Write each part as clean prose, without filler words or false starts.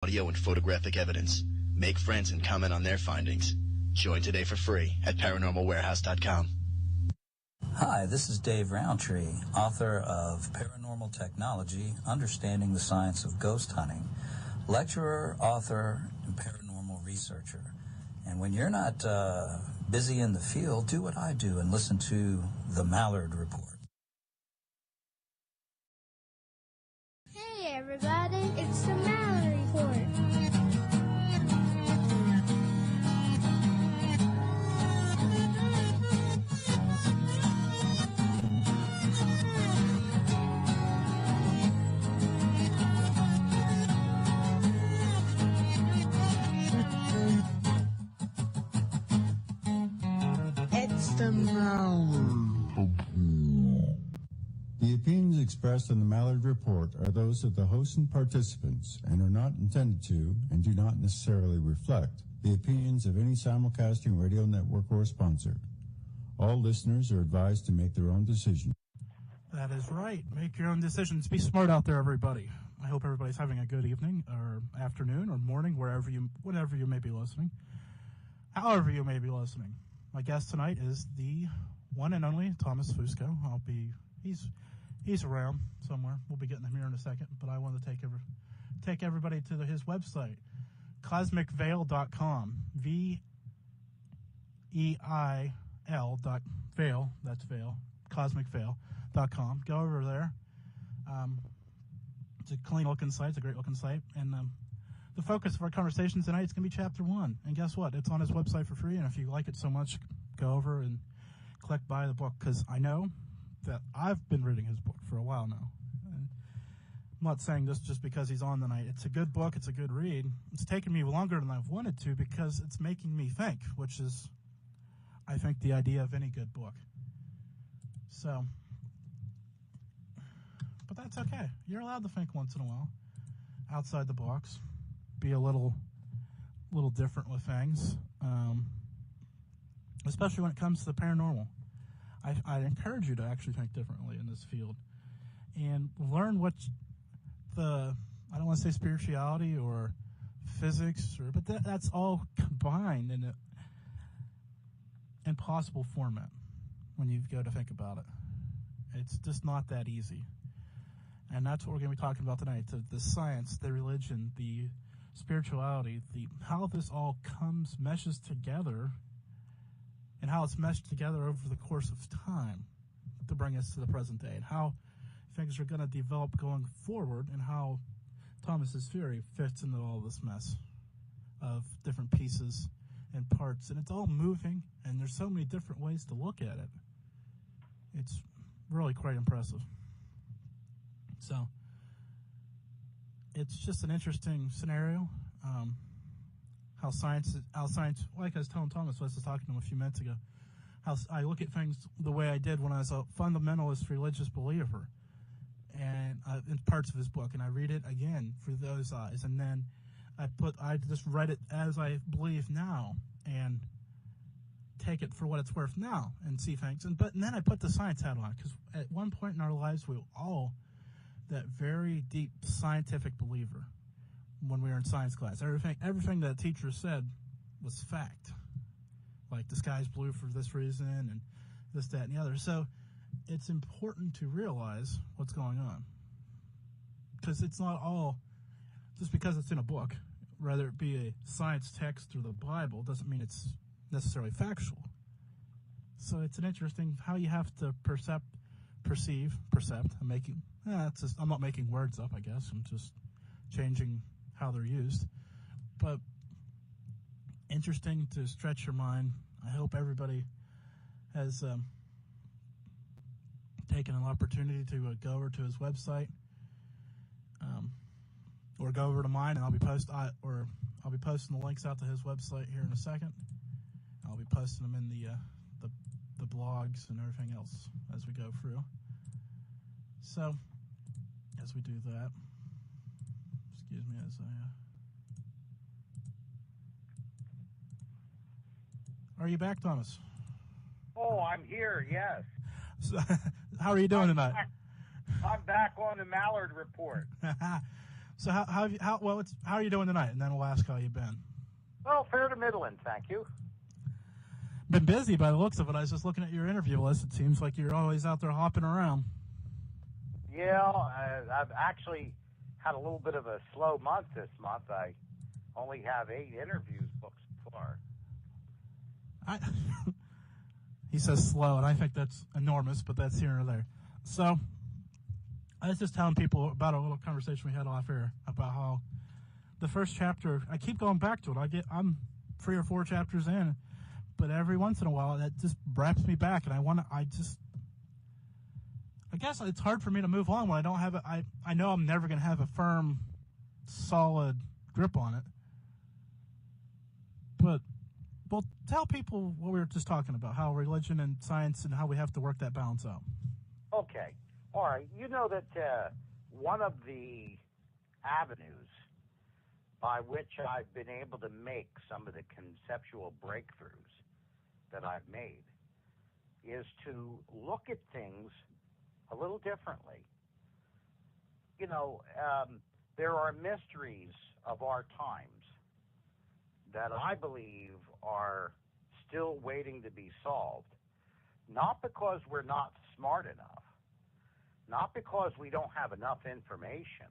audio and photographic evidence. Make friends and comment on their findings. Join today for free at ParanormalWarehouse.com. Hi, this is Dave Roundtree, author of Paranormal Technology, Understanding the Science of Ghost Hunting, lecturer, author, and paranormal researcher. And when you're not busy in the field, do what I do and listen to the Mallard Report. Hey everybody, it's the Mallard Report. The opinions expressed on the Mallard Report are those of the hosts and participants and are not intended to and do not necessarily reflect the opinions of any simulcasting radio network or sponsor. All listeners are advised to make their own decisions. That is right. Make your own decisions. Be smart out there, everybody. I hope everybody's having a good evening or afternoon or morning, whenever you may be listening. However you may be listening. My guest tonight is the one and only Thomas Fusco. He's around somewhere. We'll be getting him here in a second, but I want to take everybody to his website, cosmicveil.com. VEIL.veil. That's veil. Cosmicveil.com. Go over there. It's a clean looking site. It's a great looking site, and the focus of our conversation tonight is going to be Chapter 1. And guess what? It's on his website for free, and if you like it so much, go over and click buy the book, because I know that I've been reading his book for a while now. And I'm not saying this just because he's on tonight. It's a good book. It's a good read. It's taken me longer than I've wanted to because it's making me think, which is, I think, the idea of any good book. So, but that's okay. You're allowed to think once in a while, outside the box, be a little different with things, especially when it comes to the paranormal. I encourage you to actually think differently in this field and learn what I don't want to say spirituality or physics, but that's all combined in an impossible format when you go to think about it. It's just not that easy. And that's what we're going to be talking about tonight, the science, the religion, the spirituality, how this all meshes together, and how it's meshed together over the course of time to bring us to the present day, and how things are going to develop going forward, and how Thomas's theory fits into all this mess of different pieces and parts. And it's all moving, and there's so many different ways to look at it. It's really quite impressive. So it's just an interesting scenario. How science, like I was telling Thomas, I was talking to him a few minutes ago, how I look at things the way I did when I was a fundamentalist religious believer, and in parts of his book, and I read it again through those eyes, and then I just read it as I believe now, and take it for what it's worth now, and see things, and then I put the science hat on, because at one point in our lives we were all that very deep scientific believer. When we were in science class, everything that teacher said was fact. Like the sky's blue for this reason and this, that, and the other. So it's important to realize what's going on. Because it's not all, just because it's in a book, whether it be a science text or the Bible, doesn't mean it's necessarily factual. So it's an interesting how you have to percept. I'm not making words up, I guess. I'm just changing how they're used, but interesting to stretch your mind. I hope everybody has taken an opportunity to go over to his website, or go over to mine, and I'll be posting the links out to his website here in a second. I'll be posting them in the blogs and everything else as we go through. So as we do that. Excuse me as Are you back, Thomas? Oh, I'm here, yes. So, how are you doing tonight? I'm back on the Mallard Report. So how are you doing tonight? And then we'll ask how you've been. Well, fair to middling, thank you. Been busy by the looks of it. I was just looking at your interview list. It seems like you're always out there hopping around. Yeah, I've actually had a little bit of a slow month this month. I only have 8 interviews booked so far. He says slow, and I think that's enormous, but that's here or there. So I was just telling people about a little conversation we had off air about how the first chapter, I keep going back to it. I'm 3 or 4 chapters in, but every once in a while that just wraps me back, and I guess it's hard for me to move on when I don't have it. I know I'm never going to have a firm, solid grip on it. But, well, tell people what we were just talking about, how religion and science and how we have to work that balance out. Okay. All right. You know that one of the avenues by which I've been able to make some of the conceptual breakthroughs that I've made is to look at things a little differently. You know, there are mysteries of our times that I believe are still waiting to be solved, not because we're not smart enough, not because we don't have enough information,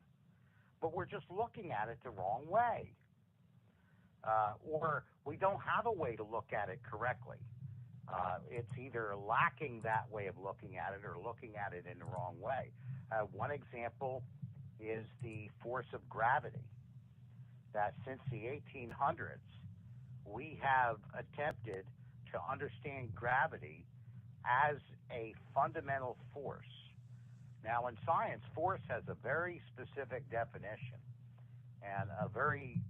but we're just looking at it the wrong way. Or we don't have a way to look at it correctly. It's either lacking that way of looking at it or looking at it in the wrong way. One example is the force of gravity, that since the 1800s, we have attempted to understand gravity as a fundamental force. Now, in science, force has a very specific definition and a very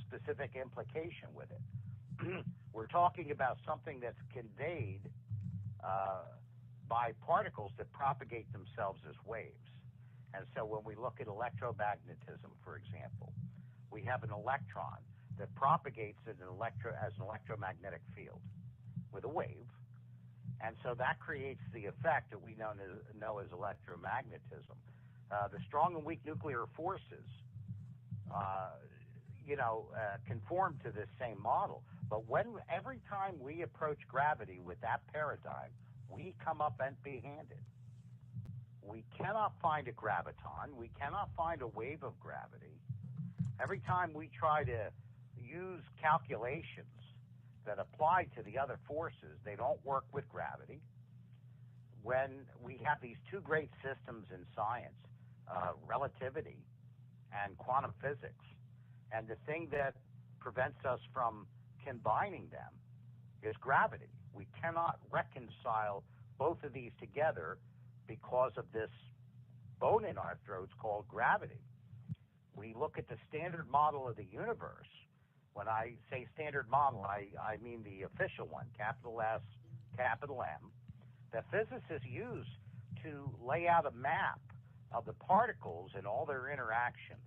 specific implication with it. We're talking about something that's conveyed by particles that propagate themselves as waves. And so when we look at electromagnetism, for example, we have an electron that propagates as an electromagnetic field with a wave. And so that creates the effect that we know as electromagnetism. The strong and weak nuclear forces, conform to this same model. But every time we approach gravity with that paradigm, we come up empty-handed. We cannot find a graviton. We cannot find a wave of gravity. Every time we try to use calculations that apply to the other forces, they don't work with gravity. When we have these two great systems in science, relativity and quantum physics, and the thing that prevents us from combining them is gravity. We cannot reconcile both of these together because of this bone in our throats called gravity. We look at the standard model of the universe. When I say standard model, I mean the official one, capital S, capital M, that physicists use to lay out a map of the particles and all their interactions.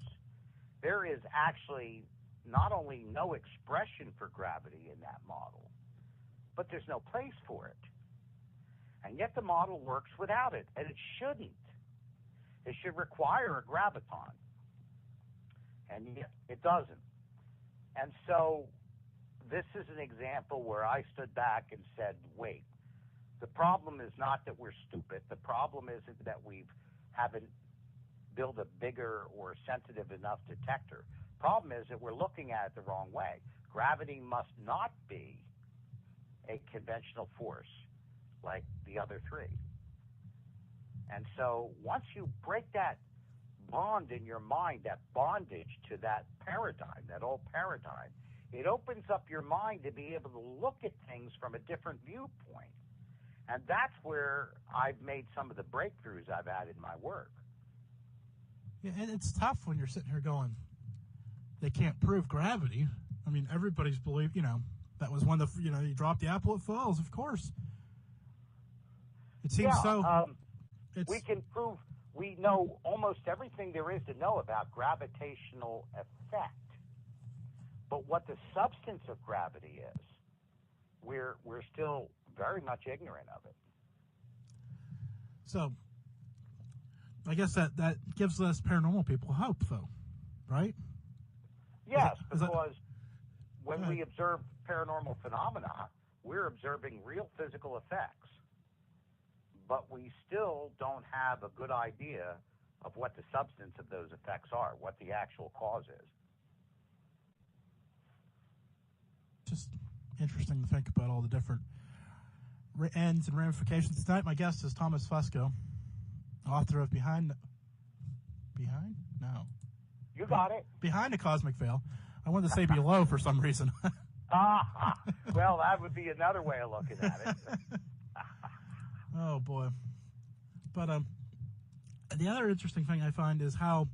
There is actually not only no expression for gravity in that model, but there's no place for it. And yet the model works without it, and it shouldn't. It should require a graviton, and yet it doesn't. And so this is an example where I stood back and said, wait, the problem is not that we're stupid. The problem isn't that we haven't built a bigger or sensitive enough detector. Problem is that we're looking at it the wrong way. Gravity must not be a conventional force like the other three. And so once you break that bond in your mind, that bondage to that paradigm, that old paradigm, it opens up your mind to be able to look at things from a different viewpoint. And that's where I've made some of the breakthroughs I've had in my work. Yeah, and it's tough when you're sitting here going, they can't prove gravity. I mean, everybody's believed, that was one of the, you drop the apple, it falls, of course. It seems we can prove, we know almost everything there is to know about gravitational effect. But what the substance of gravity is, we're still very much ignorant of it. So, I guess that gives us paranormal people hope, though. right? Yes, Is that- because when Go ahead. we observe paranormal phenomena, we're observing real physical effects. But we still don't have a good idea of what the substance of those effects are, what the actual cause is. Just interesting to think about all the different ends and ramifications. Tonight, my guest is Thomas Fusco, author of Behind the Cosmic Veil. I wanted to say below for some reason. Well, that would be another way of looking at it. Oh boy. But the other interesting thing I find is how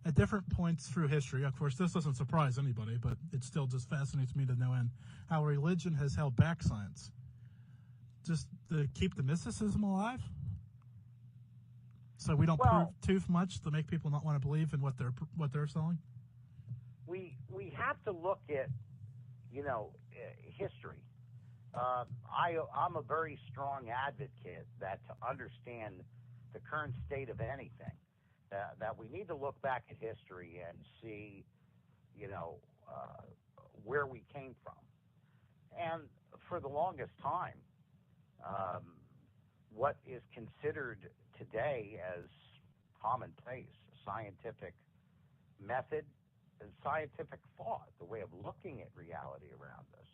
at different points through history, of course this doesn't surprise anybody, but it still just fascinates me to no end, how religion has held back science just to keep the mysticism alive, so we don't prove too much to make people not want to believe in what they're selling. We have to look at history. I'm a very strong advocate that to understand the current state of anything, that we need to look back at history and see, where we came from. And for the longest time, what is considered today as commonplace scientific method and scientific thought, the way of looking at reality around us,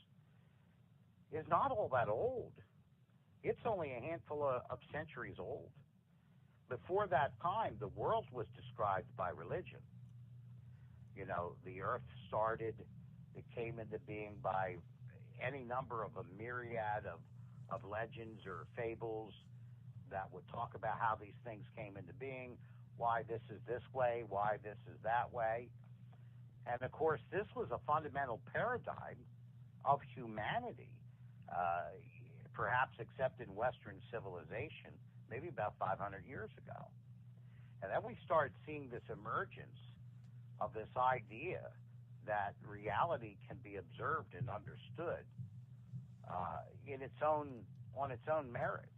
is not all that old. It's only a handful of centuries old. Before that time, the world was described by religion. The earth started, it came into being by any number of a myriad of legends or fables that would talk about how these things came into being, why this is this way, why this is that way. And of course, this was a fundamental paradigm of humanity, perhaps except in Western civilization, maybe about 500 years ago. And then we started seeing this emergence of this idea that reality can be observed and understood on its own merits,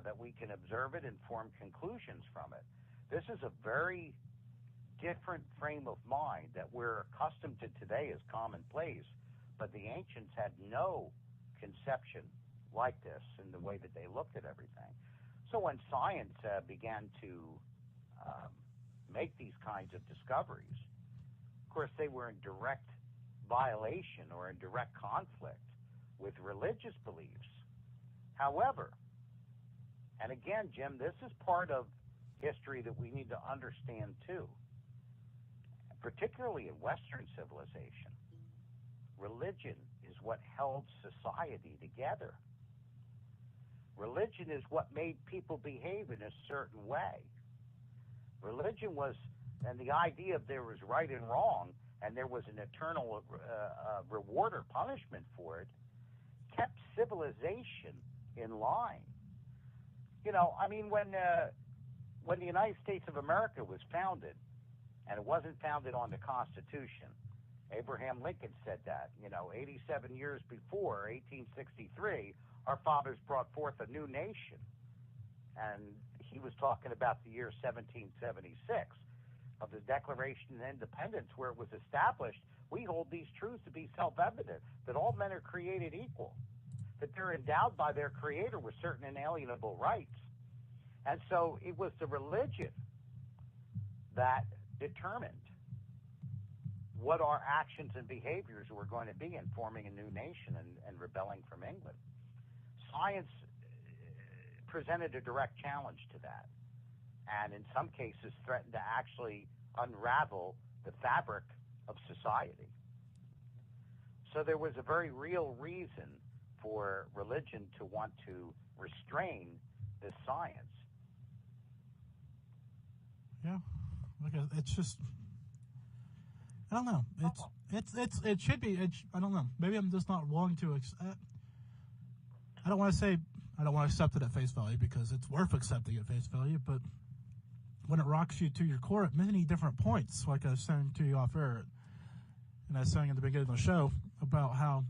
that we can observe it and form conclusions from it. This is a very different frame of mind that we're accustomed to today as commonplace, but the ancients had no conception like this in the way that they looked at everything. So when science began to make these kinds of discoveries, of course they were in direct violation or in direct conflict with religious beliefs. However, and again, Jim, this is part of history that we need to understand too, particularly in Western civilization. Religion is what held society together. Religion is what made people behave in a certain way. Religion was, and the idea of there was right and wrong, and there was an eternal reward or punishment for it, kept civilization in line. When the United States of America was founded, and it wasn't founded on the Constitution, Abraham Lincoln said that, 87 years before, 1863, our fathers brought forth a new nation. And he was talking about the year 1776 of the Declaration of Independence, where it was established, we hold these truths to be self-evident, that all men are created equal, that they're endowed by their Creator with certain inalienable rights. And so it was the religion that determined what our actions and behaviors were going to be in forming a new nation and rebelling from England. Science presented a direct challenge to that, and in some cases threatened to actually unravel the fabric of society. So there was a very real reason for religion to want to restrain this science. Yeah, it's just, I don't know. It should be. I don't know. Maybe I'm just not willing to. I don't want to accept it at face value, because it's worth accepting at face value. But when it rocks you to your core at many different points, like I was saying to you off air, and I was saying at the beginning of the show about how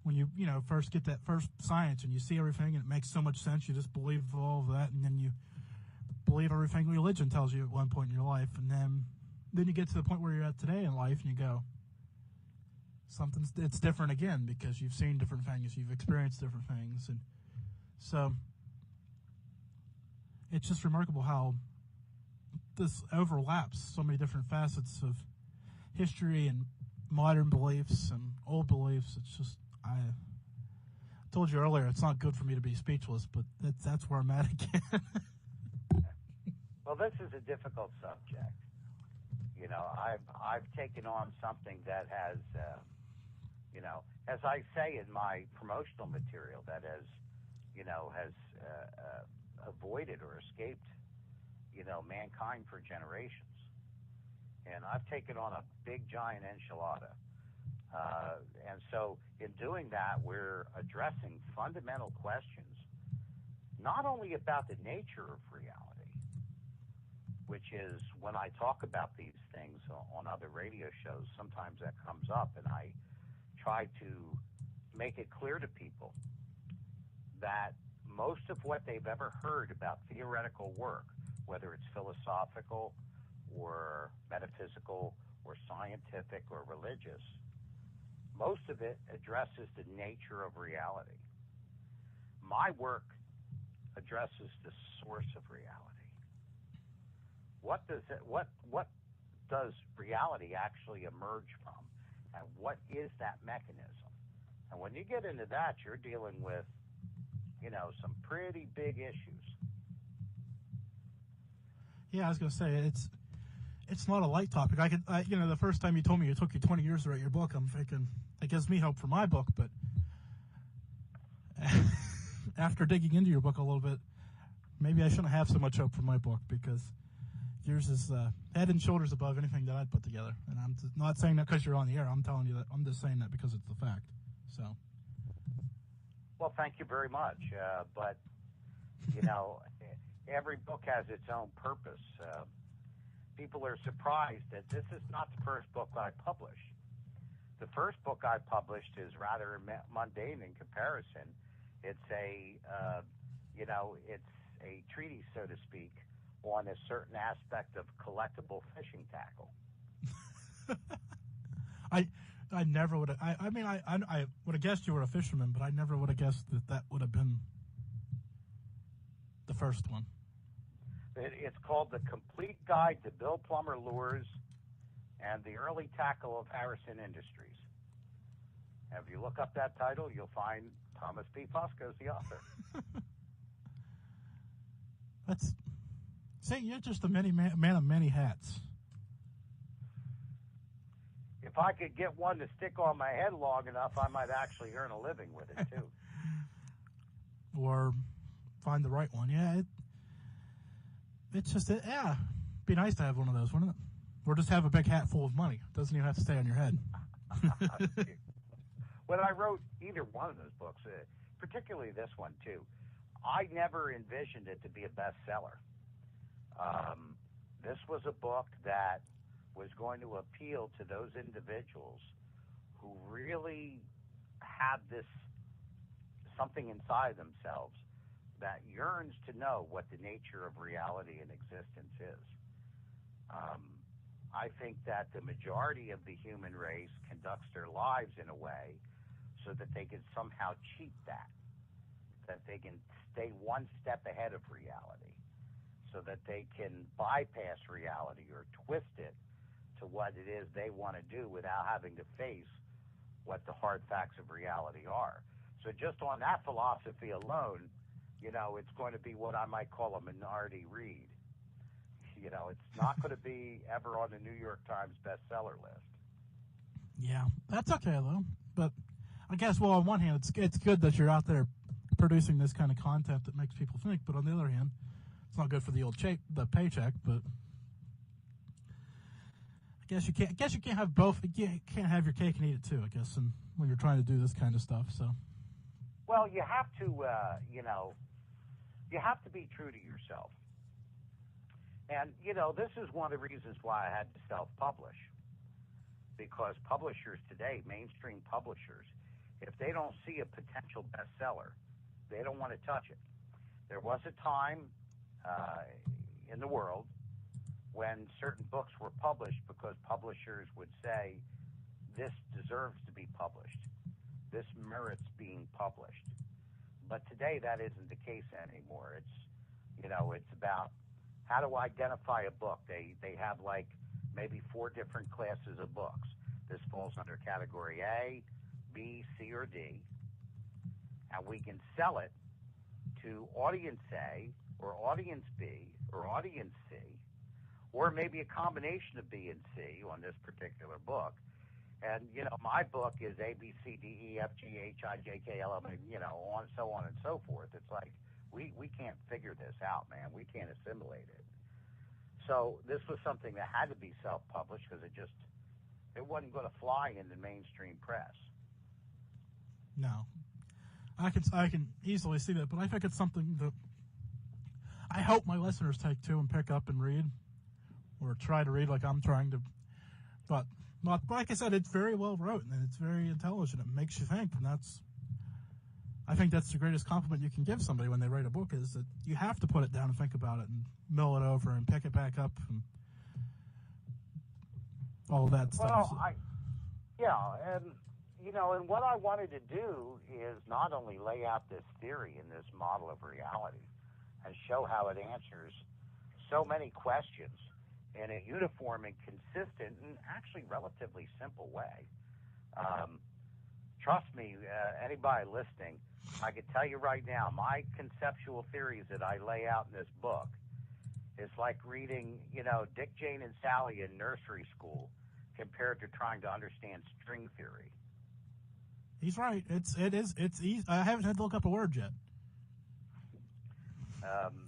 when you first get that first science and you see everything and it makes so much sense, you just believe all of that, and then you believe everything religion tells you at one point in your life, and then then you get to the point where you're at today in life, and you go, it's different again because you've seen different things, you've experienced different things, and so it's just remarkable how this overlaps so many different facets of history and modern beliefs and old beliefs. It's just, I told you earlier, it's not good for me to be speechless, but that's where I'm at again. Well, this is a difficult subject. You know, I've taken on something that has, you know, as I say in my promotional material, that has, you know, has avoided or escaped, you know, mankind for generations. And I've taken on a big, giant enchilada. And so in doing that, we're addressing fundamental questions, not only about the nature of reality, which is when I talk about these things on other radio shows, sometimes that comes up, and I try to make it clear to people that most of what they've ever heard about theoretical work, whether it's philosophical or metaphysical or scientific or religious, most of it addresses the nature of reality. My work addresses the source of reality. What does reality actually emerge from, and what is that mechanism? And when you get into that, you're dealing with, you know, some pretty big issues. Yeah, I was going to say, it's not a light topic. You know, the first time you told me it took you 20 years to write your book, I'm thinking, that gives me hope for my book, but after digging into your book a little bit, maybe I shouldn't have so much hope for my book, because yours is head and shoulders above anything that I'd put together. And I'm not saying that because you're on the air. I'm telling you that. I'm just saying that because it's the fact. So. Well, thank you very much. But, you know, every book has its own purpose. People are surprised that this is not the first book I published. The first book I published is rather mundane in comparison. It's you know, it's a treatise, so to speak, on a certain aspect of collectible fishing tackle. I never would have. I mean, I would have guessed you were a fisherman, but I never would have guessed that would have been the first one. It's called The Complete Guide to Bill Plummer Lures and the Early Tackle of Harrison Industries. If you look up that title, you'll find Thomas P. Fusco is the author. You're just a man of many hats. If I could get one to stick on my head long enough, I might actually earn a living with it, too. Or find the right one. Yeah, it's just, yeah, be nice to have one of those, wouldn't it? Or just have a big hat full of money. Doesn't even have to stay on your head. When I wrote either one of those books, particularly this one, too, I never envisioned it to be a bestseller. This was a book that was going to appeal to those individuals who really have this something inside themselves that yearns to know what the nature of reality and existence is. I think that the majority of the human race conducts their lives in a way so that they can somehow cheat that they can stay one step ahead of reality, so that they can bypass reality or twist it to what it is they want to do without having to face what the hard facts of reality are. So just on that philosophy alone, you know, it's going to be what I might call a minority read. You know, it's not going to be ever on the New York Times bestseller list. Yeah, that's okay, though. But I guess, well, on one hand, it's good that you're out there producing this kind of content that makes people think, but on the other hand, it's not good for the the paycheck. But I guess you can't have both. You can't have your cake and eat it too, I guess, and when you're trying to do this kind of stuff. So, well, you have to, you know, you have to be true to yourself. And, you know, this is one of the reasons why I had to self-publish. Because publishers today, mainstream publishers, if they don't see a potential bestseller, they don't want to touch it. There was a time in the world when certain books were published because publishers would say, this deserves to be published. This merits being published. But today that isn't the case anymore. It's about how to identify a book. They have like maybe 4 different classes of books. This falls under category A, B, C, or D. And we can sell it to audience A or audience B or audience C, or maybe a combination of B and C on this particular book. And, my book is A, B, C, D, E, F, G, H, I, J, K, L, M, on, so on and so forth. It's like, we can't figure this out, man. We can't assimilate it. So this was something that had to be self-published because it wasn't going to fly in the mainstream press. No. I can easily see that, but I think it's something that I hope my listeners take too and pick up and read, or try to read like I'm trying to. But like I said, it's very well written and it's very intelligent. It makes you think, and I think that's the greatest compliment you can give somebody when they write a book, is that you have to put it down and think about it and mull it over and pick it back up and all that stuff. Well, and what I wanted to do is not only lay out this theory and this model of reality and show how it answers so many questions in a uniform and consistent and actually relatively simple way. Trust me, anybody listening, I can tell you right now, my conceptual theories that I lay out in this book is like reading, Dick, Jane, and Sally in nursery school compared to trying to understand string theory. He's right. It's easy. I haven't had to look up a word yet.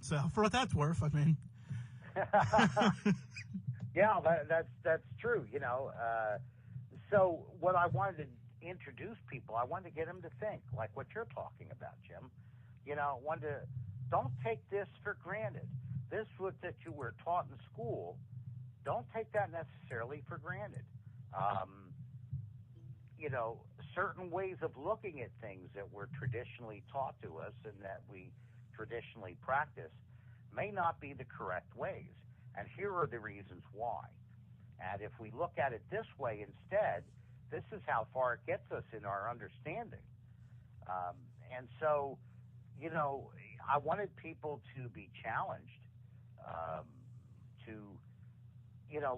So for what that's worth, I mean. Yeah, that's true. So what I wanted to introduce people, I wanted to get them to think like what you're talking about, Jim. Don't take this for granted. This that you were taught in school, don't take that necessarily for granted. Certain ways of looking at things that were traditionally taught to us and that we traditionally practice may not be the correct ways. And here are the reasons why. And if we look at it this way instead, this is how far it gets us in our understanding. And so, I wanted people to be challenged to,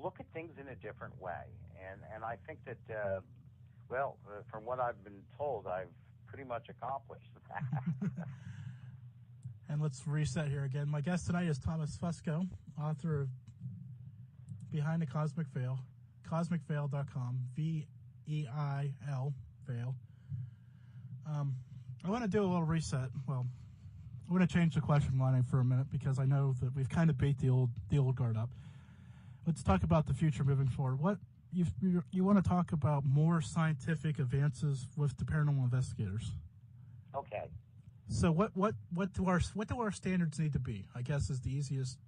look at things in a different way. And I think that, from what I've been told, I've pretty much accomplished that. And let's reset here again. My guest tonight is Thomas Fusco, author of Behind the Cosmic Veil, cosmicveil.com, V-E-I-L, veil. I want to do a little reset. Well, I want to change the question lining for a minute because I know that we've kind of beat the old guard up. Let's talk about the future moving forward. What you want to talk about more scientific advances with the paranormal investigators? Okay. So what do our standards need to be? I guess is the easiest.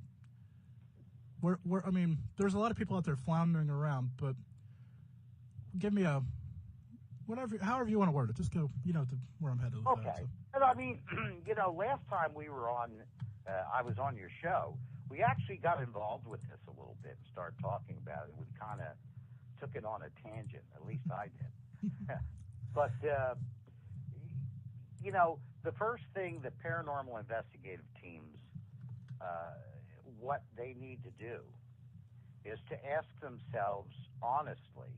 There's a lot of people out there floundering around, but give me a however you want to word it. Just go, to where I'm headed with okay. that. So. And last time we were on, I was on your show. We actually got involved with this a little bit and started talking about it. We kind of took it on a tangent. At least I did. But the first thing that paranormal investigative teams, what they need to do is to ask themselves honestly,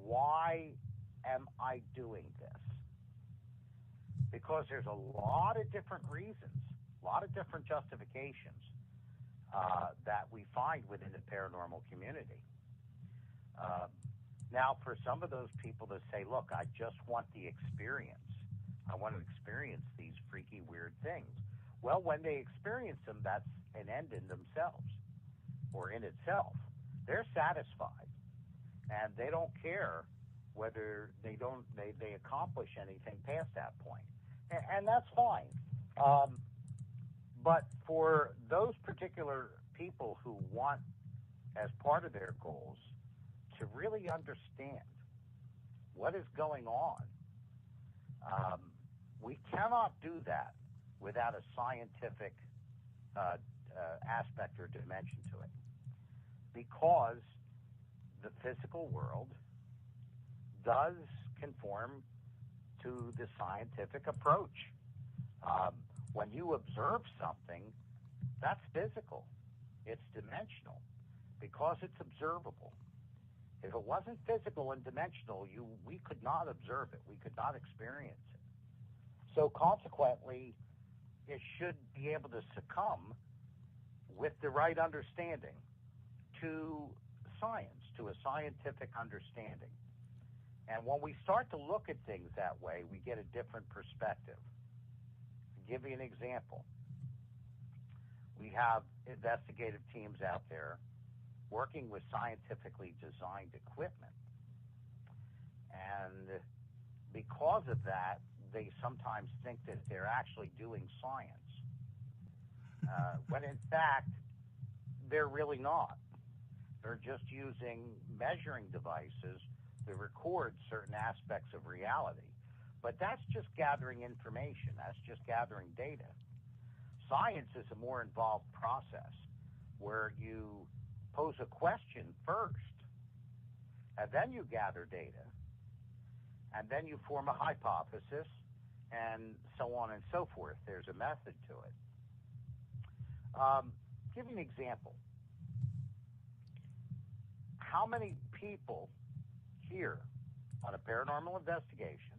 why am I doing this? Because there's a lot of different reasons, a lot of different justifications that we find within the paranormal community. Now, for some of those people to say, look, I just want the experience. I want to experience these freaky, weird things. Well, when they experience them, that's an end in themselves or in itself. They're satisfied, and they don't care whether they accomplish anything past that point. And that's fine. But for those particular people who want, as part of their goals, to really understand what is going on, we cannot do that without a scientific aspect or dimension to it. because the physical world does conform to the scientific approach. When you observe something, that's physical. It's dimensional because it's observable. If it wasn't physical and dimensional, we could not observe it. We could not experience it. So consequently, it should be able to succumb with the right understanding to science, to a scientific understanding. And when we start to look at things that way, we get a different perspective. To give you an example, we have investigative teams out there working with scientifically designed equipment. And because of that, they sometimes think that they're actually doing science, when in fact, they're really not. They're just using measuring devices to record certain aspects of reality. But that's just gathering information. That's just gathering data. Science is a more involved process where you pose a question first, and then you gather data, and then you form a hypothesis, and so on and so forth. There's a method to it. Give you an example. How many people hear on a paranormal investigation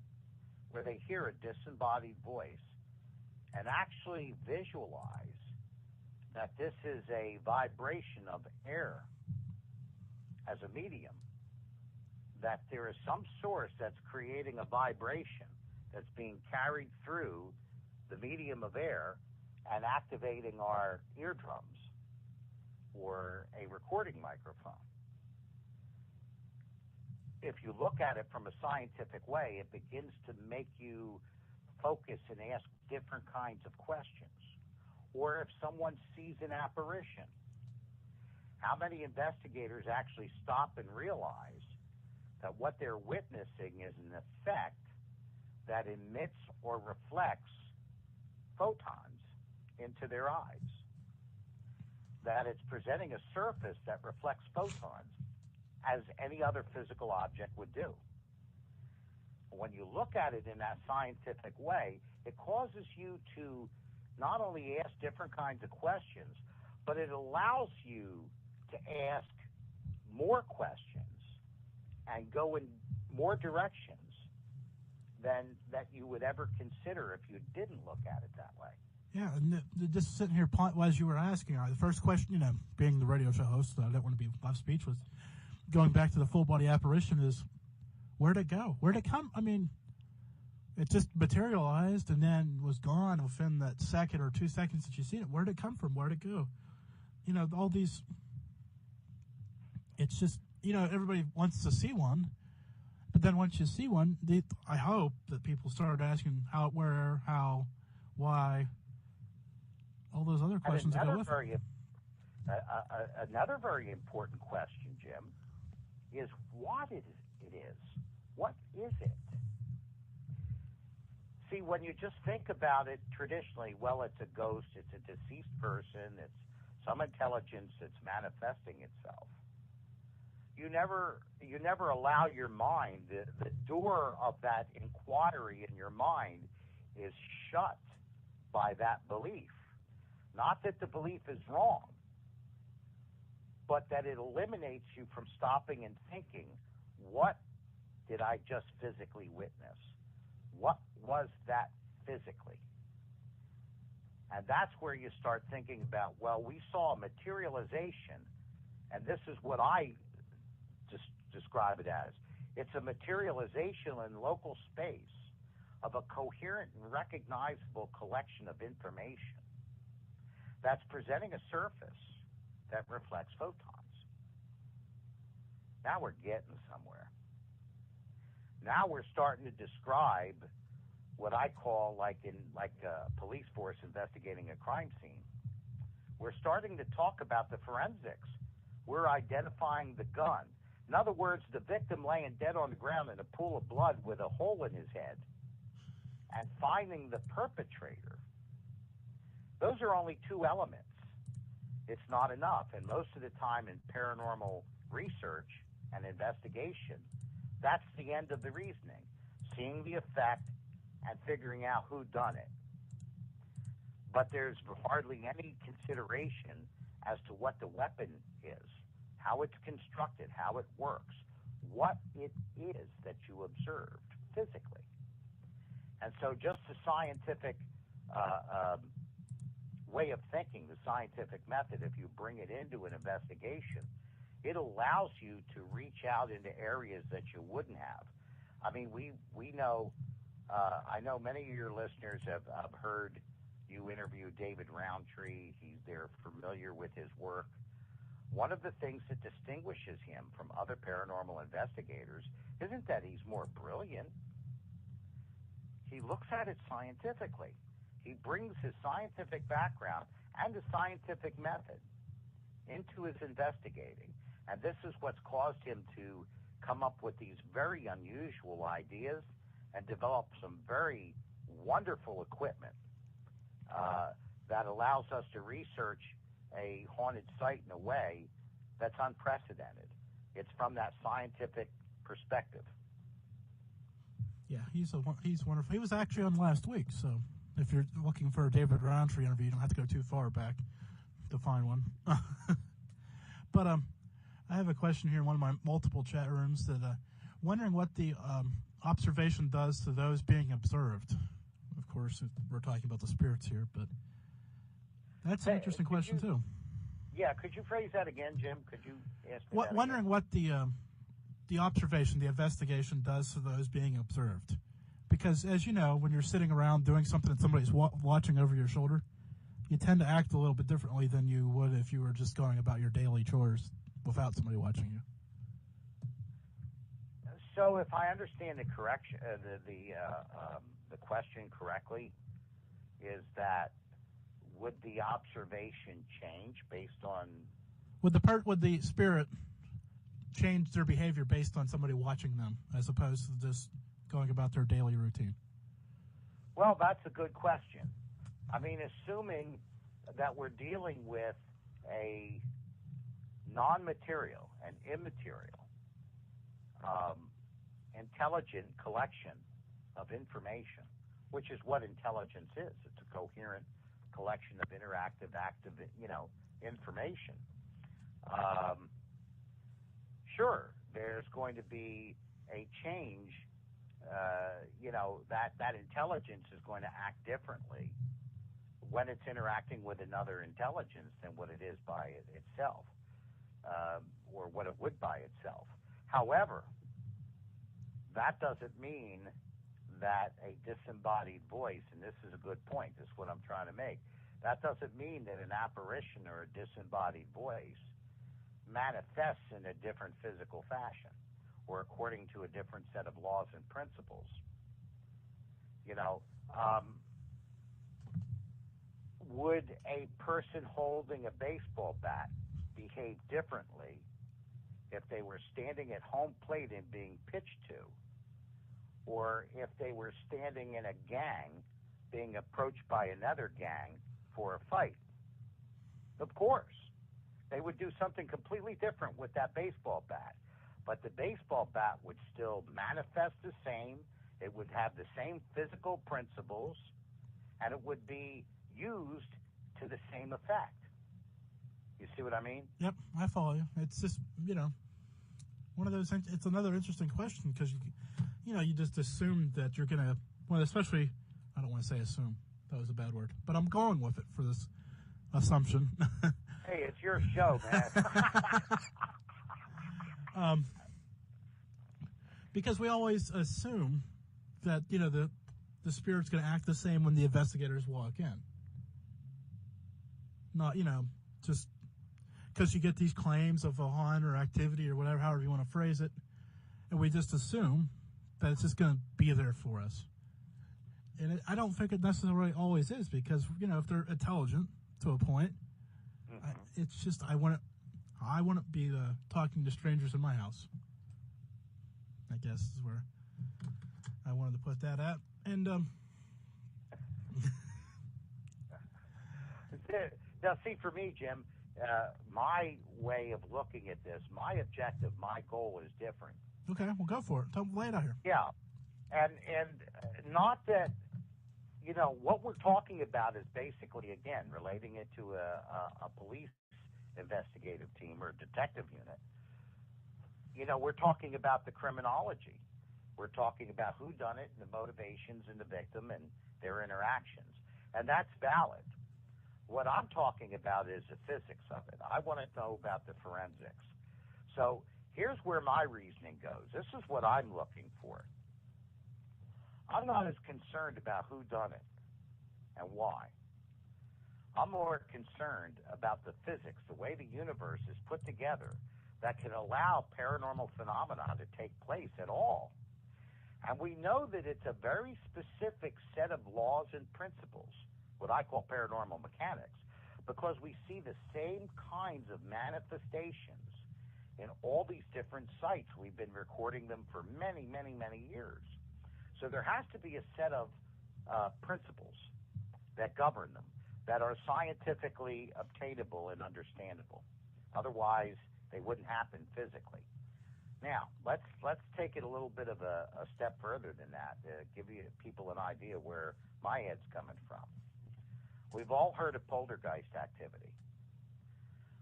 where they hear a disembodied voice and actually visualize that this is a vibration of air as a medium, that there is some source that's creating a vibration that's being carried through the medium of air and activating our eardrums or a recording microphone? If you look at it from a scientific way, it begins to make you focus and ask different kinds of questions. Or if someone sees an apparition, how many investigators actually stop and realize that what they're witnessing is an effect that emits or reflects photons into their eyes? That it's presenting a surface that reflects photons as any other physical object would do. When you look at it in that scientific way, it causes you to not only ask different kinds of questions, but it allows you to ask more questions and go in more directions than that you would ever consider if you didn't look at it that way. Yeah, and just sitting here as you were asking, the first question, being the radio show host, I don't want to be live speech, was going back to the full body apparition is, where'd it go? Where'd it come? I mean, it just materialized and then was gone within that second or 2 seconds that you seen it. Where'd it come from? Where'd it go? All these, it's just, everybody wants to see one. But then once you see one, I hope that people start asking how, where, how, why, all those other questions that go with it. Another very important question, Jim, is what it is. What is it? See, when you just think about it traditionally, well, it's a ghost, it's a deceased person, it's some intelligence that's manifesting itself. You never allow your mind, the door of that inquiry in your mind is shut by that belief. Not that the belief is wrong, but that it eliminates you from stopping and thinking, what did I just physically witness? What was that physically? And that's where you start thinking about, well, we saw a materialization, and this is what I describe it as. It's a materialization in local space of a coherent and recognizable collection of information that's presenting a surface that reflects photons. Now we're getting somewhere. Now we're starting to describe what I call like a police force investigating a crime scene. We're starting to talk about the forensics. We're identifying the gun. In other words, the victim laying dead on the ground in a pool of blood with a hole in his head, and finding the perpetrator. Those are only two elements. it's not enough. And most of the time in paranormal research and investigation, that's the end of the reasoning, seeing the effect and figuring out who done it. But there's hardly any consideration as to what the weapon is, how it's constructed, how it works, what it is that you observed physically. And so just the scientific way of thinking, the scientific method, if you bring it into an investigation, it allows you to reach out into areas that you wouldn't have. I mean, we know, I know many of your listeners have heard you interview David Roundtree. They're familiar with his work. One of the things that distinguishes him from other paranormal investigators isn't that he's more brilliant. He looks at it scientifically. He brings his scientific background and the scientific method into his investigating. And this is what's caused him to come up with these very unusual ideas and develop some very wonderful equipment that allows us to research a haunted site in a way that's unprecedented. It's from that scientific perspective. Yeah, he's wonderful. He was actually on last week, so if you're looking for a David Roundtree interview, you don't have to go too far back to find one. But I have a question here in one of my multiple chat rooms that wondering what the observation does to those being observed. Of course, we're talking about the spirits here, but that's an interesting question too. Yeah, could you phrase that again, Jim? Could you ask me that wondering again? What the observation, the investigation does to those being observed. Because, as you know, when you're sitting around doing something and somebody's watching over your shoulder, you tend to act a little bit differently than you would if you were just going about your daily chores without somebody watching you. So, if I understand the correction, the question correctly, is that would the observation change based on? Would the spirit change their behavior based on somebody watching them, as opposed to just going about their daily routine? Well, that's a good question. I mean, assuming that we're dealing with a non-material and immaterial, intelligent collection of information, which is what intelligence is. It's a coherent collection of interactive, active, information. Sure, there's going to be a change. That intelligence is going to act differently when it's interacting with another intelligence than what it is by itself, or what it would by itself. However, that doesn't mean that a disembodied voice, and this is a good point, this is what I'm trying to make, that doesn't mean that an apparition or a disembodied voice manifests in a different physical fashion or according to a different set of laws and principles. Would a person holding a baseball bat behave differently if they were standing at home plate and being pitched to, or if they were standing in a gang being approached by another gang for a fight? Of course. They would do something completely different with that baseball bat. But the baseball bat would still manifest the same. It would have the same physical principles, and it would be used to the same effect. You see what I mean? Yep, I follow you. It's just, one of those, it's another interesting question because, you just assume that you're going to, well, especially, I don't want to say assume. That was a bad word. But I'm going with it for this assumption. Hey, it's your show, man. Because we always assume that, the spirit's going to act the same when the investigators walk in. Not, just because you get these claims of a haunt or activity or whatever, however you want to phrase it, and we just assume that it's just going to be there for us. And I don't think it necessarily always is because, if they're intelligent to a point, it's just I wouldn't be talking to strangers in my house. I guess is where I wanted to put that at. And now, see, for me, Jim, my way of looking at this, my objective, my goal is different. Okay, well, go for it. Lay it out here. Yeah, and not that, what we're talking about is basically, again, relating it to a police investigative team or detective unit. We're talking about the criminology. We're talking about who done it and the motivations and the victim and their interactions. And that's valid. What I'm talking about is the physics of it. I want to know about the forensics. So here's where my reasoning goes. This is what I'm looking for. I'm not as concerned about who done it and why. I'm more concerned about the physics, the way the universe is put together that can allow paranormal phenomena to take place at all. And we know that it's a very specific set of laws and principles, what I call paranormal mechanics, because we see the same kinds of manifestations in all these different sites. We've been recording them for many, many, many years. So there has to be a set of principles that govern them, that are scientifically obtainable and understandable. Otherwise, they wouldn't happen physically. Now, let's take it a little bit of a step further than that to give you people an idea where my head's coming from. We've all heard of poltergeist activity.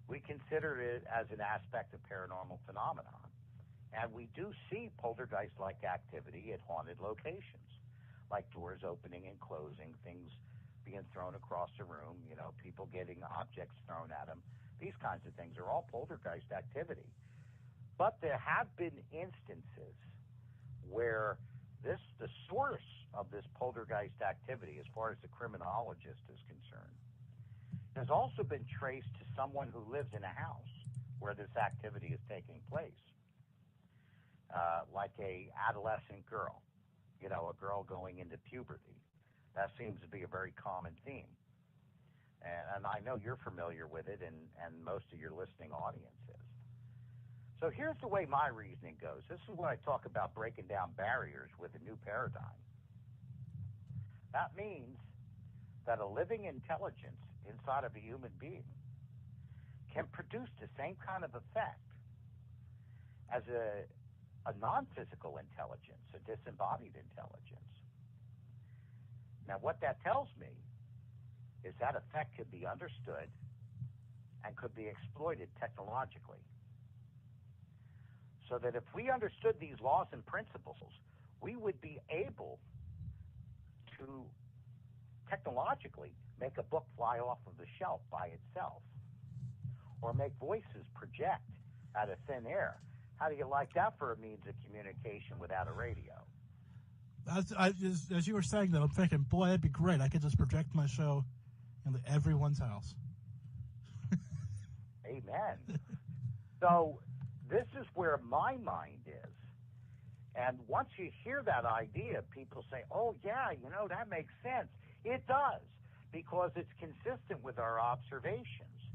We consider it as an aspect of paranormal phenomenon, and we do see poltergeist-like activity at haunted locations, like doors opening and closing, things being thrown across the room, people getting objects thrown at them. These kinds of things are all poltergeist activity. But there have been instances where the source of this poltergeist activity, as far as the criminologist is concerned, has also been traced to someone who lives in a house where this activity is taking place, like a adolescent girl, a girl going into puberty. That seems to be a very common theme. And I know you're familiar with it, and most of your listening audience is. So here's the way my reasoning goes. This is when I talk about breaking down barriers with a new paradigm. That means that a living intelligence inside of a human being can produce the same kind of effect as a non-physical intelligence, a disembodied intelligence. Now, what that tells me is that effect could be understood and could be exploited technologically. So that if we understood these laws and principles, we would be able to technologically make a book fly off of the shelf by itself, or make voices project out of thin air. How do you like that for a means of communication without a radio? As you were saying that, I'm thinking, boy, that'd be great. I could just project my show into everyone's house. Amen. So this is where my mind is. And once you hear that idea, people say, oh, yeah, that makes sense. It does, because it's consistent with our observations.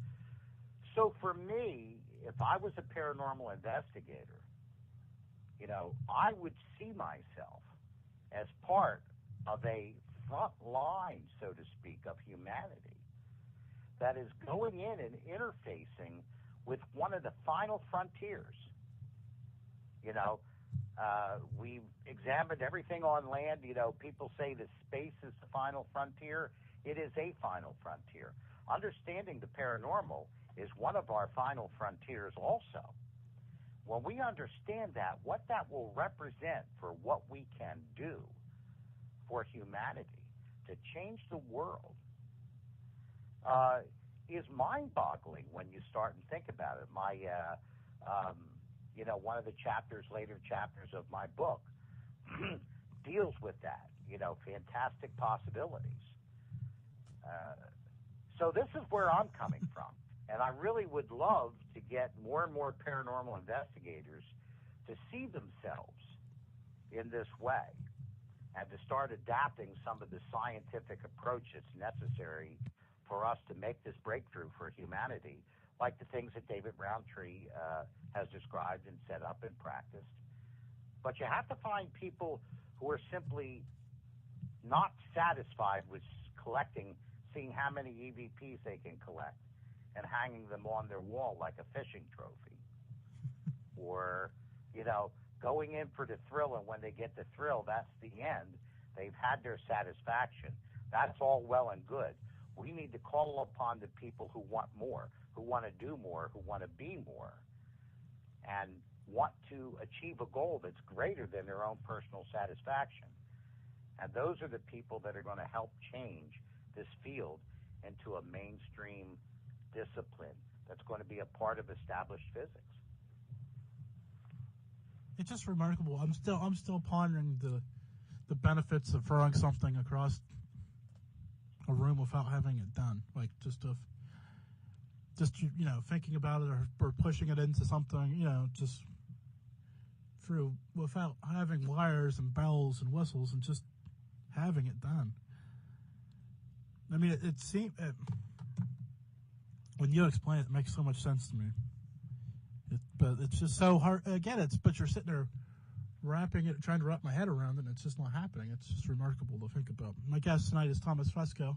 So for me, if I was a paranormal investigator, I would see myself as part of a front line, so to speak, of humanity that is going in and interfacing with one of the final frontiers. We've examined everything on land. People say that space is the final frontier. It is a final frontier. Understanding the paranormal is one of our final frontiers also. When we understand that, what that will represent for what we can do for humanity to change the world is mind-boggling when you start and think about it. One of the later chapters of my book deals with that, fantastic possibilities. So this is where I'm coming from. And I really would love to get more and more paranormal investigators to see themselves in this way and to start adapting some of the scientific approach that's necessary for us to make this breakthrough for humanity, like the things that David Roundtree has described and set up and practiced. But you have to find people who are simply not satisfied with seeing how many EVPs they can collect. and hanging them on their wall like a fishing trophy. Or, you know, going in for the thrill, and when they get the thrill, that's the end. They've had their satisfaction. That's all well and good. We need to call upon the people who want more, who want to do more, who want to be more, and want to achieve a goal that's greater than their own personal satisfaction. And those are the people that are going to help change this field into a mainstream discipline that's going to be a part of established physics. It's just remarkable. I'm still pondering the benefits of throwing something across a room without having it done. Like just you know, thinking about it or pushing it into something, you know, just through without having wires and bells and whistles and just having it done. I mean, it seems when you explain it, it makes so much sense to me. But it's just so hard. Again, but you're sitting there wrapping it, trying to wrap my head around it, and it's just not happening. It's just remarkable to think about. My guest tonight is Thomas Fusco,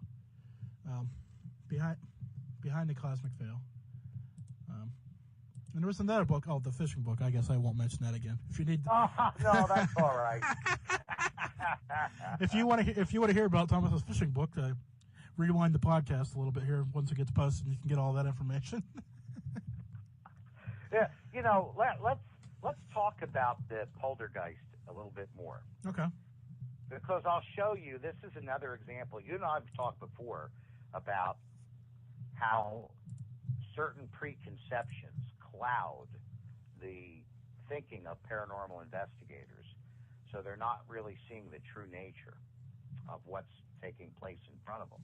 behind the Cosmic Veil. And there was another book, the fishing book. I guess I won't mention that again. If you need, no, that's all right. if you want to hear about Thomas's fishing book, rewind the podcast a little bit here. Once it gets posted, you can get all that information. Yeah, you know, let's talk about the poltergeist a little bit more. Okay. Because I'll show you. This is another example. You and I have talked before about how certain preconceptions cloud the thinking of paranormal investigators, so they're not really seeing the true nature of what's taking place in front of them.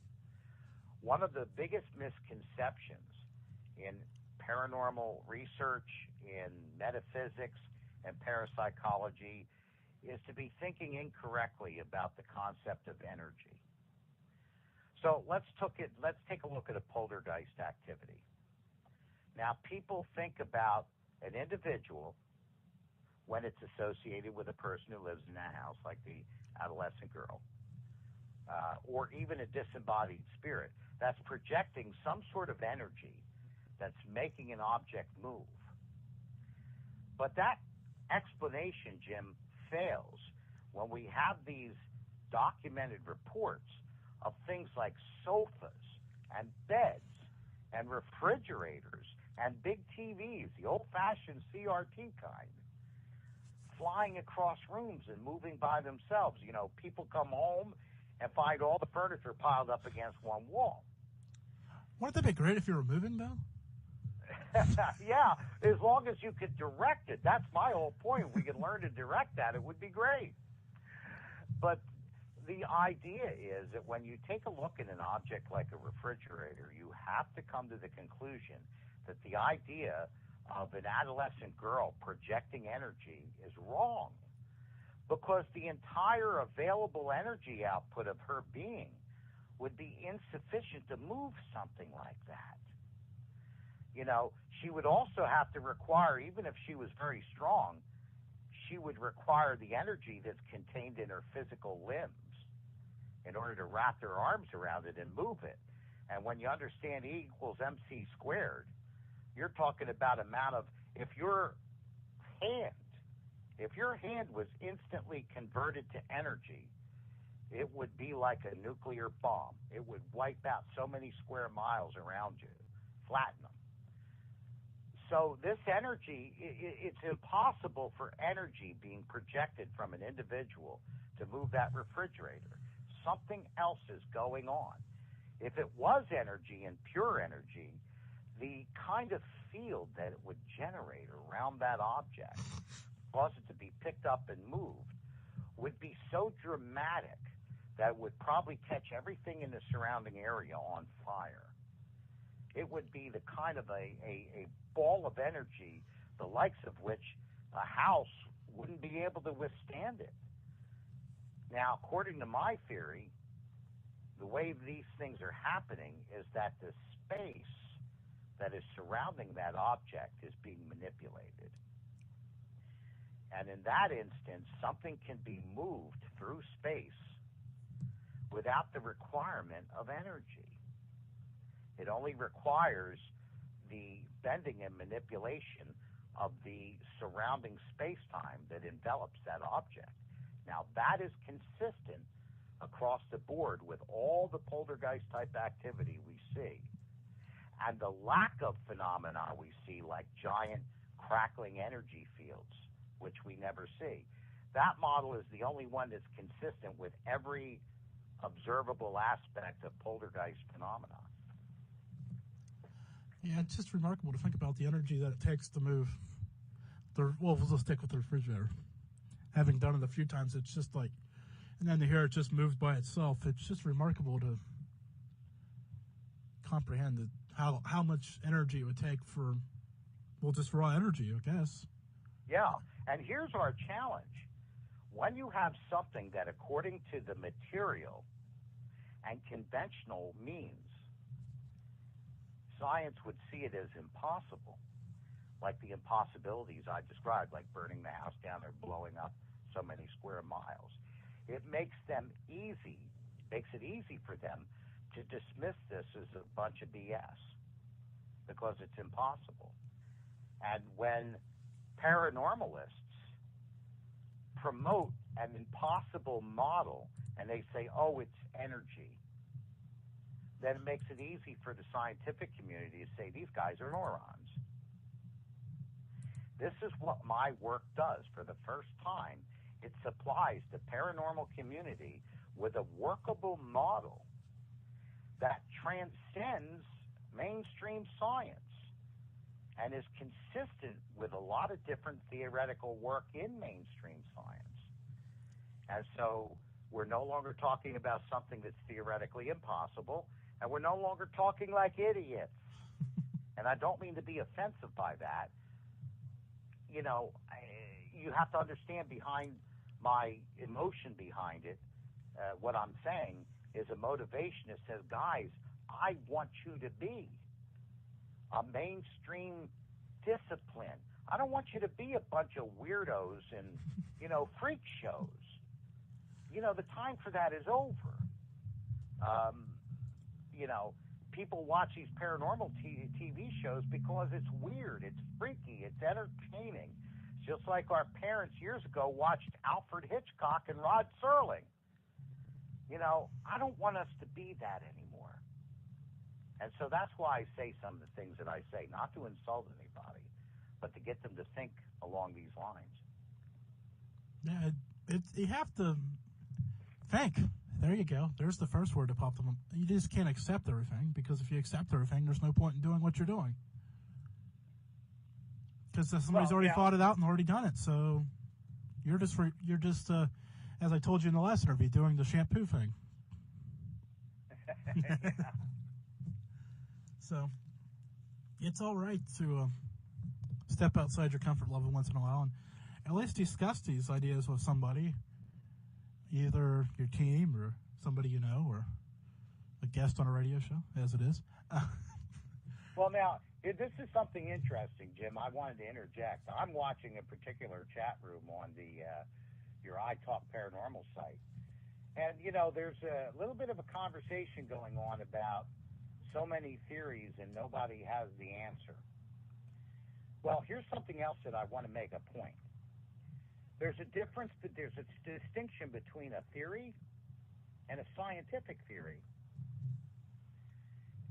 One of the biggest misconceptions in paranormal research, in metaphysics and parapsychology is to be thinking incorrectly about the concept of energy. So let's take a look at a poltergeist activity. Now, people think about an individual when it's associated with a person who lives in a house, like the adolescent girl, or even a disembodied spirit that's projecting some sort of energy that's making an object move. But that explanation, Jim, fails when we have these documented reports of things like sofas and beds and refrigerators and big TVs, the old-fashioned CRT kind, flying across rooms and moving by themselves. You know, people come home and find all the furniture piled up against one wall. Wouldn't that be great if you were moving, though? Yeah, as long as you could direct it. That's my whole point. We could learn to direct that. It would be great. But the idea is that when you take a look at an object like a refrigerator, you have to come to the conclusion that the idea of an adolescent girl projecting energy is wrong, because the entire available energy output of her being would be insufficient to move something like that. You know, she would also have to require, even if she was very strong, she would require the energy that's contained in her physical limbs in order to wrap her arms around it and move it. And when you understand E equals MC squared, you're talking about amount of, if your hand was instantly converted to energy, it would be like a nuclear bomb. It would wipe out so many square miles around you, flatten them. So this energy, it's impossible for energy being projected from an individual to move that refrigerator. Something else is going on. If it was energy and pure energy, the kind of field that it would generate around that object, cause it to be picked up and moved, would be so dramatic that it would probably catch everything in the surrounding area on fire. It would be the kind of a ball of energy, the likes of which a house wouldn't be able to withstand it. Now, according to my theory, the way these things are happening is that the space that is surrounding that object is being manipulated. And in that instance, something can be moved through space without the requirement of energy. It only requires the bending and manipulation of the surrounding space-time that envelops that object. Now, that is consistent across the board with all the poltergeist-type activity we see. And the lack of phenomena we see, like giant crackling energy fields, which we never see, that model is the only one that's consistent with every observable aspect of poltergeist phenomena. Yeah, it's just remarkable to think about the energy that it takes to move. We'll just stick with the refrigerator. Having done it a few times, it's just like, and then to hear it just moves by itself, it's just remarkable to comprehend how much energy it would take for, well, just raw energy, I guess. Yeah, and here's our challenge. When you have something that, according to the material and conventional means, science would see it as impossible, like the impossibilities I described, like burning the house down or blowing up so many square miles. It makes it easy for them to dismiss this as a bunch of BS because it's impossible. And when paranormalists promote an impossible model and they say, oh, it's energy, then it makes it easy for the scientific community to say these guys are morons. This is what my work does. For the first time, it supplies the paranormal community with a workable model that transcends mainstream science and is consistent with a lot of different theoretical work in mainstream science. And so we're no longer talking about something that's theoretically impossible, and we're no longer talking like idiots. And I don't mean to be offensive by that. You know, you have to understand behind my emotion behind it, what I'm saying is a motivation that says, guys, I want you to be a mainstream discipline. I don't want you to be a bunch of weirdos and, freak shows. The time for that is over. People watch these paranormal TV shows because it's weird, it's freaky, it's entertaining. Just like our parents years ago watched Alfred Hitchcock and Rod Serling. I don't want us to be that anymore. And so that's why I say some of the things that I say, not to insult anybody, but to get them to think along these lines. Yeah, you have to think. There you go. There's the first word that popped up. You just can't accept everything, because if you accept everything, there's no point in doing what you're doing. Because somebody's already thought it out and already done it. So you're just as I told you in the last interview, doing the shampoo thing. So it's all right to step outside your comfort level once in a while and at least discuss these ideas with somebody, either your team or somebody you know, or a guest on a radio show, as it is. Well, now, this is something interesting, Jim. I wanted to interject. I'm watching a particular chat room on your iTalk Paranormal site. And, there's a little bit of a conversation going on about so many theories and nobody has the answer. Well, here's something else that I want to make a point. There's a distinction between a theory and a scientific theory.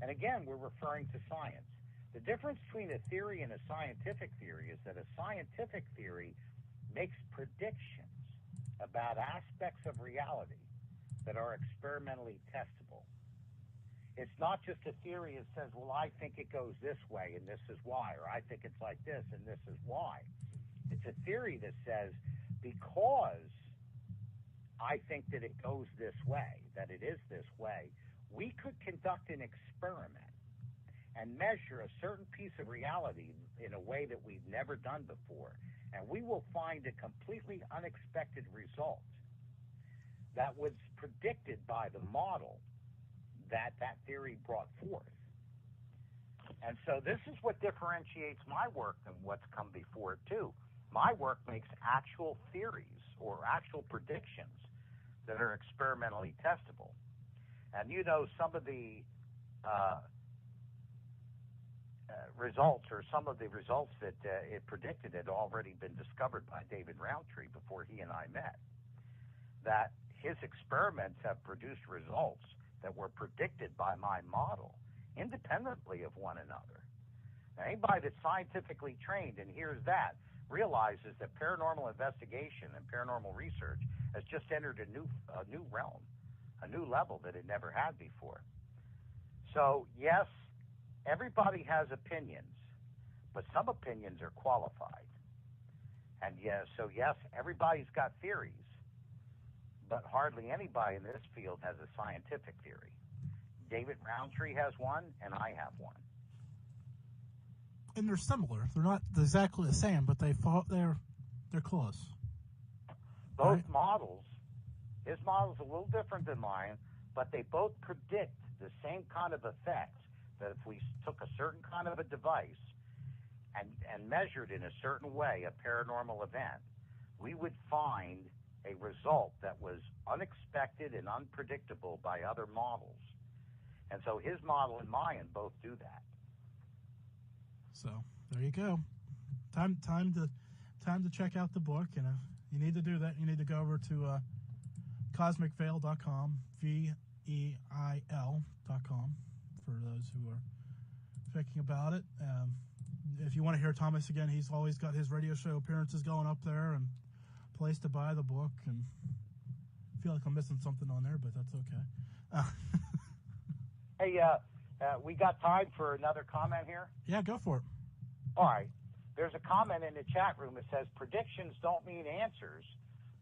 And again, we're referring to science. The difference between a theory and a scientific theory is that a scientific theory makes predictions about aspects of reality that are experimentally testable. It's not just a theory that says, well, I think it goes this way and this is why, or I think it's like this and this is why. It's a theory that says, because I think that it goes this way, that it is this way, we could conduct an experiment and measure a certain piece of reality in a way that we've never done before, and we will find a completely unexpected result that was predicted by the model that theory brought forth. And so this is what differentiates my work and what's come before it too. My work makes actual theories or actual predictions that are experimentally testable. And some of the results, or some of the results that it predicted, had already been discovered by David Roundtree before he and I met. That his experiments have produced results that were predicted by my model independently of one another. Now, anybody that's scientifically trained and hears that realizes that paranormal investigation and paranormal research has just entered a new realm, a new level that it never had before. So, yes, everybody has opinions, but some opinions are qualified. And yes, everybody's got theories, but hardly anybody in this field has a scientific theory. David Roundtree has one, and I have one. And they're similar. They're not exactly the same, but they're close. Both right? models, his model's a little different than mine, but they both predict the same kind of effects, that if we took a certain kind of a device and measured in a certain way a paranormal event, we would find a result that was unexpected and unpredictable by other models. And so his model and mine both do that. So there you go. Time to check out the book, and you need to do that. You need to go over to cosmicveil.com, VEIL.com, for those who are thinking about it. If you want to hear Thomas again, he's always got his radio show appearances going up there, and place to buy the book. And I feel like I'm missing something on there, but that's okay. Hey, we got time for another comment here? Yeah, go for it. All right. There's a comment in the chat room that says, predictions don't mean answers,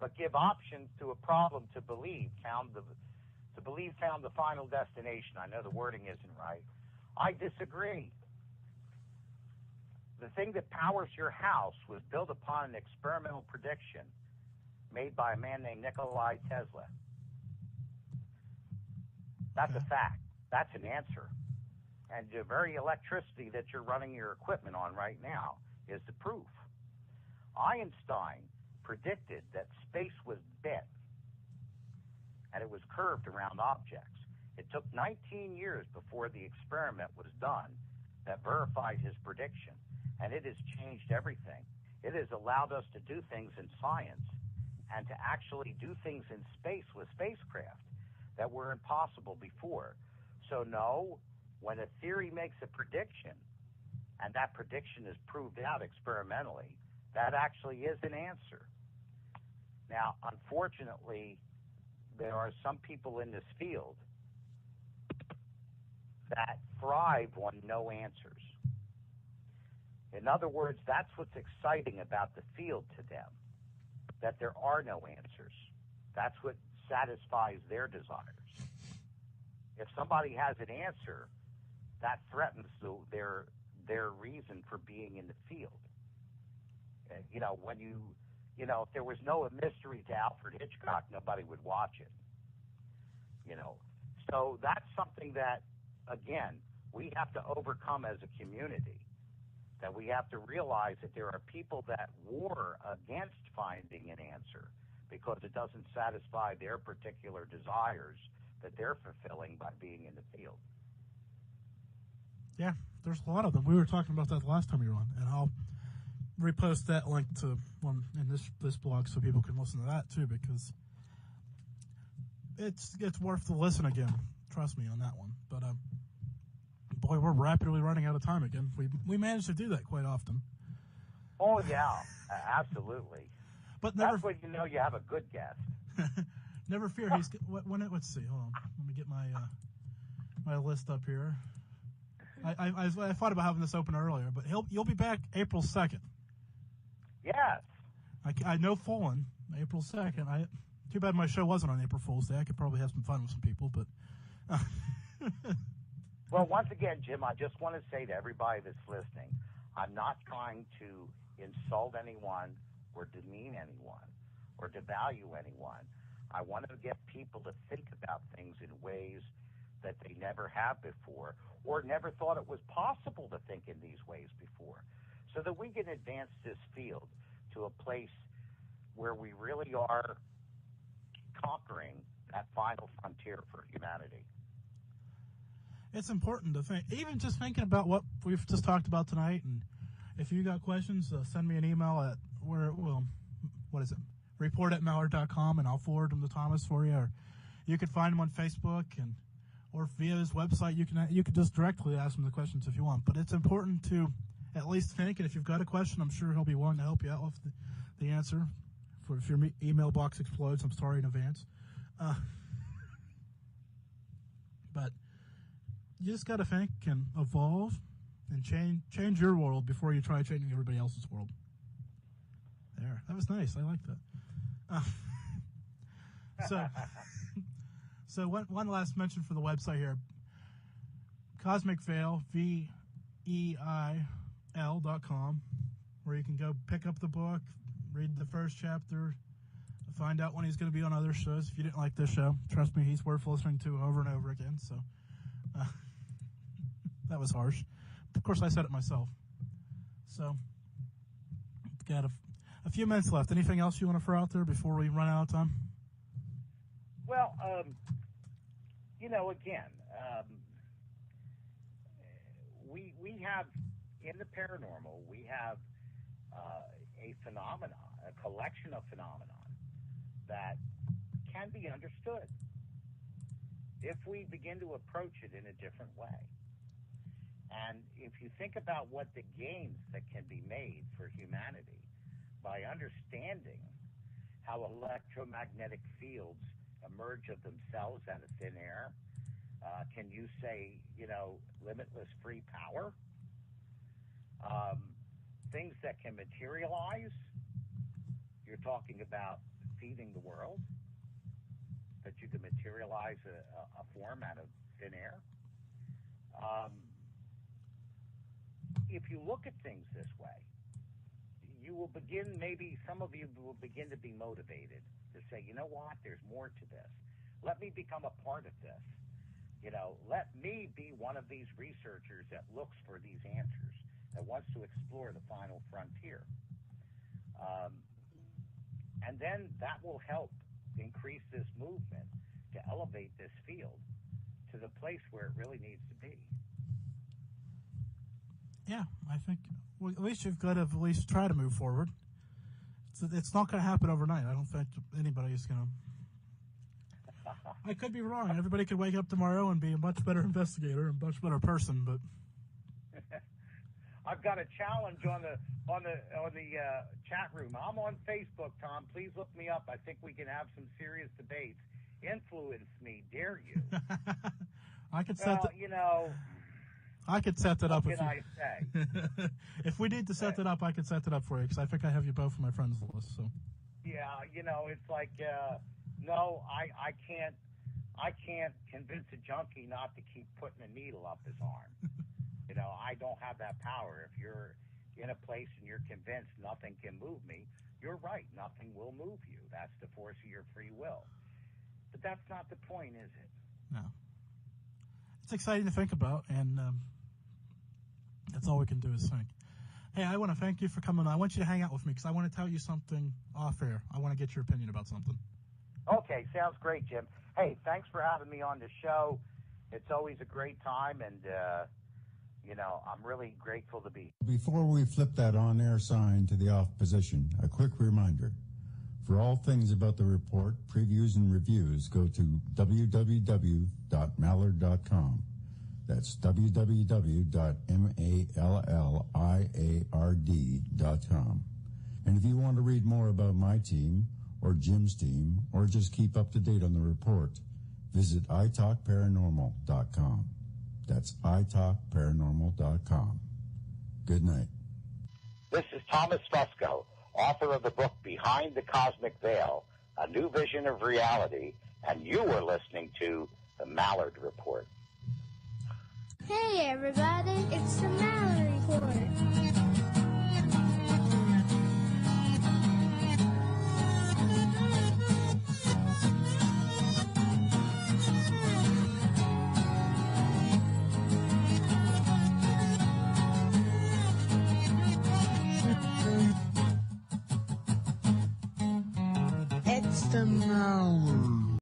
but give options to a problem to believe found the final destination. I know the wording isn't right. I disagree. The thing that powers your house was built upon an experimental prediction made by a man named Nikola Tesla. That's a fact. That's an answer. And the very electricity that you're running your equipment on right now is the proof. Einstein predicted that space was bent and it was curved around objects. It took 19 years before the experiment was done that verified his prediction, and it has changed everything. It has allowed us to do things in science and to actually do things in space with spacecraft that were impossible before. So no, when a theory makes a prediction and that prediction is proved out experimentally, that actually is an answer. Now, unfortunately, there are some people in this field that thrive on no answers. In other words, that's what's exciting about the field to them, that there are no answers. That's what satisfies their desires. If somebody has an answer, that threatens their reason for being in the field. If there was no mystery to Alfred Hitchcock, nobody would watch it. So that's something that, again, we have to overcome as a community. That we have to realize that there are people that war against finding an answer because it doesn't satisfy their particular desires that they're fulfilling by being in the field. Yeah, there's a lot of them. We were talking about that the last time you were on, and I'll repost that link to one in this blog so people can listen to that too, because it's worth the listen again. Trust me on that one. But boy, we're rapidly running out of time again. We manage to do that quite often. Oh yeah, absolutely. But that's when you know you have a good guest. Never fear. Let's see. Hold on. Let me get my list up here. I thought about having this open earlier, but you'll be back April 2nd. Yes. I know Fallen, April 2nd. Too bad my show wasn't on April Fool's Day. I could probably have some fun with some people, but. Well, once again, Jim, I just want to say to everybody that's listening, I'm not trying to insult anyone or demean anyone or devalue anyone. I want to get people to think about things in ways that they never have before or never thought it was possible to think in these ways before, so that we can advance this field to a place where we really are conquering that final frontier for humanity. it's important to think, even just thinking about what we've just talked about tonight. And if you got questions, send me an email at report@mallard.com, and I'll forward them to Thomas for you. Or you could find him on Facebook or via his website. You can just directly ask him the questions if you want. But it's important to at least think, and if you've got a question, I'm sure he'll be willing to help you out with the answer. If your email box explodes, I'm sorry in advance. But you just got to think and evolve and change your world before you try changing everybody else's world. There, that was nice. I like that. So one last mention for the website here. Cosmic Veil, VEIL.com, where you can go pick up the book, read the first chapter, find out when he's going to be on other shows. If you didn't like this show, trust me, he's worth listening to over and over again. So that was harsh. Of course, I said it myself. So got a few minutes left. Anything else you want to throw out there before we run out of time? Well, again, we have in the paranormal, we have a phenomenon, a collection of phenomenon that can be understood if we begin to approach it in a different way. And if you think about what the gains that can be made for humanity by understanding how electromagnetic fields emerge of themselves out of thin air, can you say, limitless free power? Things that can materialize. You're talking about feeding the world, that you can materialize a form out of thin air. If you look at things this way, you will begin, maybe some of you will begin to be motivated to say, you know what, there's more to this. Let me become a part of this. Let me be one of these researchers that looks for these answers, that wants to explore the final frontier. And then that will help increase this movement to elevate this field to the place where it really needs to be. Yeah, I think at least you've got to at least try to move forward. It's not going to happen overnight. I don't think anybody's going to. I could be wrong. Everybody could wake up tomorrow and be a much better investigator and much better person, but I've got a challenge on the chat room. I'm on Facebook, Tom. Please look me up. I think we can have some serious debates. Influence me, dare you? I could set I could set that up. What can I say? If we need to set that up, I could set that up for you, because I think I have you both on my friends list. So. Yeah, it's like, no, I can't convince a junkie not to keep putting a needle up his arm. I don't have that power. If you're in a place and you're convinced nothing can move me, you're right. Nothing will move you. That's the force of your free will. But that's not the point, is it? No. It's exciting to think about, and that's all we can do is think. Hey, I want to thank you for coming on. I want you to hang out with me because I want to tell you something off air. I want to get your opinion about something. Okay, sounds great, Jim. Hey, thanks for having me on the show. It's always a great time, and I'm really grateful to be. Before we flip that on-air sign to the off position, a quick reminder. For all things about the report, previews, and reviews, go to www.mallard.com. That's www.mallard.com. And if you want to read more about my team, or Jim's team, or just keep up to date on the report, visit italkparanormal.com. That's italkparanormal.com. Good night. This is Thomas Fusco, author of the book Behind the Cosmic Veil, A New Vision of Reality, and you are listening to The Mallard Report. Hey everybody, it's the Mallard Report. It's the Mallard